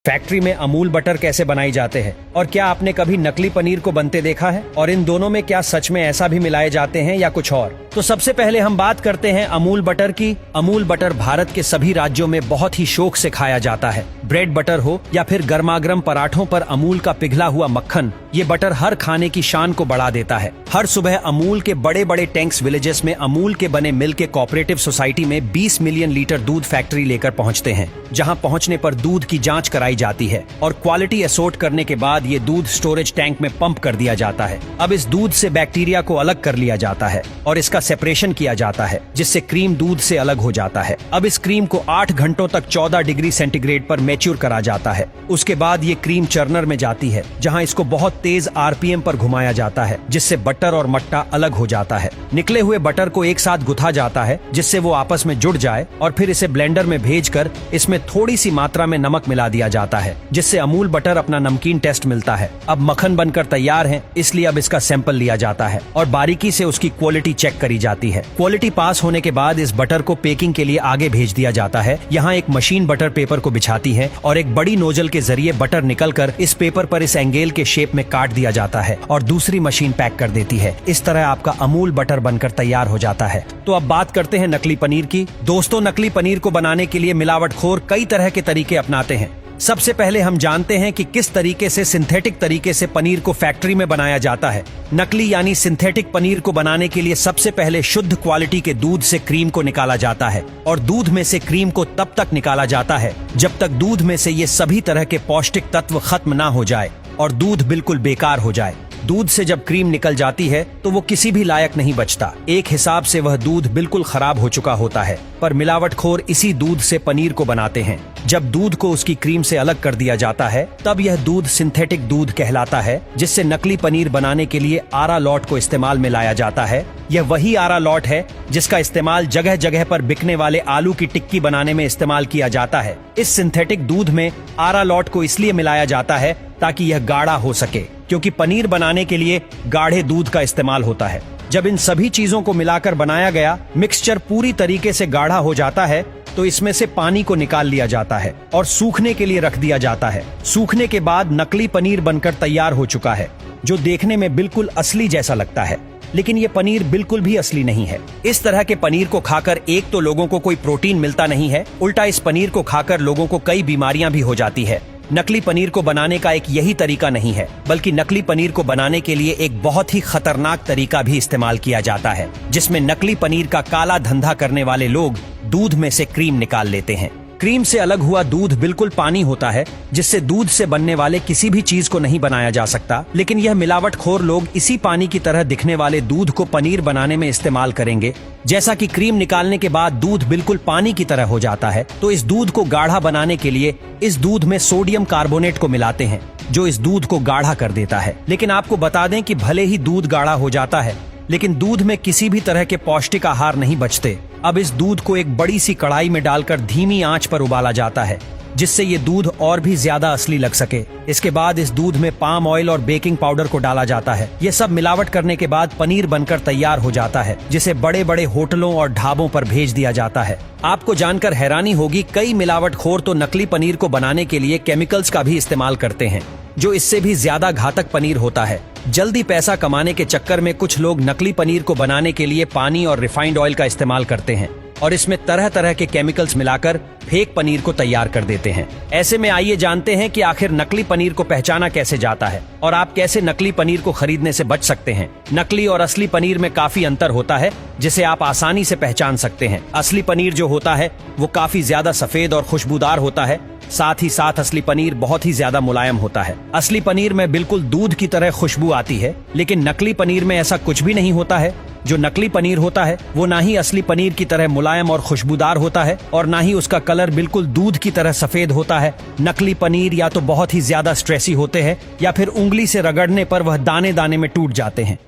Factory में Amul butter कैसे बनाई जाते हैं और क्या आपने कभी नकली पनीर को बनते देखा है और इन दोनों में क्या सच में ऐसा भी मिलाए जाते हैं या कुछ और। तो सबसे पहले हम बात करते हैं अमूल बटर की। अमूल बटर भारत के सभी राज्यों में बहुत ही शौक से खाया जाता है। ब्रेड बटर हो या फिर गर्मागर्म पराठों पर अमूल का पिघला हुआ मक्खन, ये बटर हर खाने की शान को बढ़ा देता है। हर सुबह अमूल के बड़े बड़े टैंक्स विलेजेस में अमूल के बने मिल्क के कोऑपरेटिव सोसाइटी में 20 मिलियन लीटर दूध फैक्ट्री लेकर पहुंचते हैं, जहां पहुंचने पर दूध की जांच कराई जाती है और क्वालिटी असोर्ट करने के बाद ये दूध स्टोरेज टैंक में पंप कर दिया जाता है। अब इस दूध से बैक्टीरिया को अलग कर लिया जाता है और इसका सेपरेशन किया जाता है, जिससे क्रीम दूध से अलग हो जाता है। अब इस क्रीम को 8 घंटों तक 14 डिग्री सेंटीग्रेड पर मैच्योर करा जाता है। उसके बाद ये क्रीम चर्नर में जाती है, जहां इसको बहुत तेज आरपीएम पर घुमाया जाता है, जिससे बटर और मट्टा अलग हो जाता है। निकले हुए बटर को एक साथ गुथा जाता है, जिससे वो आपस में जुड़ जाए और फिर इसे ब्लेंडर में भेजकर इसमें थोड़ी सी मात्रा में नमक मिला दिया जाता है, जिससे अमूल बटर अपना नमकीन टेस्ट मिलता है। अब मक्खन बनकर तैयार है, इसलिए अब इसका सैंपल लिया जाता है और बारीकी से उसकी क्वालिटी चेक करी जाती है। क्वालिटी पास होने के बाद इस बटर को पेकिंग के लिए आगे भेज दिया जाता है। यहाँ एक मशीन बटर पेपर को बिछाती है और एक बड़ी नोजल के जरिए बटर निकलकर इस पेपर पर इस एंगल के शेप में काट दिया जाता है और दूसरी मशीन पैक कर देती है। इस तरह आपका अमूल बटर बनकर तैयार हो जाता है। तो अब बात करते हैं नकली पनीर की। दोस्तों, नकली पनीर को बनाने के लिए मिलावटखोर कई तरह के तरीके अपनाते हैं। सबसे पहले हम जानते हैं कि किस तरीके से सिंथेटिक तरीके से पनीर को फैक्ट्री में बनाया जाता है। नकली यानी सिंथेटिक पनीर को बनाने के लिए सबसे पहले शुद्ध क्वालिटी के दूध से क्रीम को निकाला जाता है और दूध में से क्रीम को तब तक निकाला जाता है जब तक दूध में से ये सभी तरह के पौष्टिक तत्व खत्म ना हो जाए और दूध बिल्कुल बेकार हो जाए। दूध से जब क्रीम निकल जाती है तो वो किसी भी लायक नहीं बचता। एक हिसाब से वह दूध बिल्कुल खराब हो चुका होता है, पर मिलावटखोर इसी दूध से पनीर को बनाते हैं। जब दूध को उसकी क्रीम से अलग कर दिया जाता है तब यह दूध सिंथेटिक दूध कहलाता है, जिससे नकली पनीर बनाने के लिए आरा लॉट को इस्तेमाल में लाया जाता है। यह वही आरा लॉट है जिसका इस्तेमाल जगह जगह पर बिकने वाले आलू की टिक्की बनाने में इस्तेमाल किया जाता है। इस सिंथेटिक दूध में आरा लॉट को इसलिए मिलाया जाता है ताकि यह गाढ़ा हो सके, क्योंकि पनीर बनाने के लिए गाढ़े दूध का इस्तेमाल होता है। जब इन सभी चीजों को मिलाकर बनाया गया मिक्सचर पूरी तरीके से गाढ़ा हो जाता है तो इसमें से पानी को निकाल लिया जाता है और सूखने के लिए रख दिया जाता है। सूखने के बाद नकली पनीर बनकर तैयार हो चुका है, जो देखने में बिल्कुल असली जैसा लगता है, लेकिन ये पनीर बिल्कुल भी असली नहीं है। इस तरह के पनीर को खाकर एक तो लोगों को कोई प्रोटीन मिलता नहीं है, उल्टा इस पनीर को खाकर लोगों को कई बीमारियां भी हो जाती है। नकली पनीर को बनाने का एक यही तरीका नहीं है, बल्कि नकली पनीर को बनाने के लिए एक बहुत ही खतरनाक तरीका भी इस्तेमाल किया जाता है, जिसमें नकली पनीर का काला धंधा करने वाले लोग दूध में से क्रीम निकाल लेते हैं। क्रीम से अलग हुआ दूध बिल्कुल पानी होता है, जिससे दूध से बनने वाले किसी भी चीज को नहीं बनाया जा सकता, लेकिन यह मिलावटखोर लोग इसी पानी की तरह दिखने वाले दूध को पनीर बनाने में इस्तेमाल करेंगे। जैसा कि क्रीम निकालने के बाद दूध बिल्कुल पानी की तरह हो जाता है, तो इस दूध को गाढ़ा बनाने के लिए इस दूध में सोडियम कार्बोनेट को मिलाते हैं, जो इस दूध को गाढ़ा कर देता है। लेकिन आपको बता दें कि भले ही दूध गाढ़ा हो जाता है, लेकिन दूध में किसी भी तरह के पौष्टिक आहार नहीं बचते। अब इस दूध को एक बड़ी सी कढ़ाई में डालकर धीमी आंच पर उबाला जाता है, जिससे ये दूध और भी ज्यादा असली लग सके। इसके बाद इस दूध में पाम ऑयल और बेकिंग पाउडर को डाला जाता है। ये सब मिलावट करने के बाद पनीर बनकर तैयार हो जाता है, जिसे बड़े बड़े होटलों और ढाबों पर भेज दिया जाता है। आपको जानकर हैरानी होगी, कई मिलावटखोर तो नकली पनीर को बनाने के लिए केमिकल्स का भी इस्तेमाल करते हैं, जो इससे भी ज्यादा घातक पनीर होता है। जल्दी पैसा कमाने के चक्कर में कुछ लोग नकली पनीर को बनाने के लिए पानी और रिफाइंड ऑयल का इस्तेमाल करते हैं और इसमें तरह तरह के केमिकल्स मिलाकर फेक पनीर को तैयार कर देते हैं। ऐसे में आइए जानते हैं कि आखिर नकली पनीर को पहचाना कैसे जाता है और आप कैसे नकली पनीर को खरीदने से बच सकते हैं। नकली और असली पनीर में काफी अंतर होता है, जिसे आप आसानी से पहचान सकते हैं। असली पनीर जो होता है वो काफी ज्यादा सफेद और खुशबूदार होता है। साथ ही साथ असली पनीर बहुत ही ज्यादा मुलायम होता है। असली पनीर में बिल्कुल दूध की तरह खुशबू आती है, लेकिन नकली पनीर में ऐसा कुछ भी नहीं होता है। जो नकली पनीर होता है वो ना ही असली पनीर की तरह मुलायम और खुशबूदार होता है और ना ही उसका कलर बिल्कुल दूध की तरह सफेद होता है। नकली पनीर या तो बहुत ही ज्यादा स्ट्रेसी होते हैं या फिर उंगली से रगड़ने पर वह दाने दाने में टूट जाते हैं।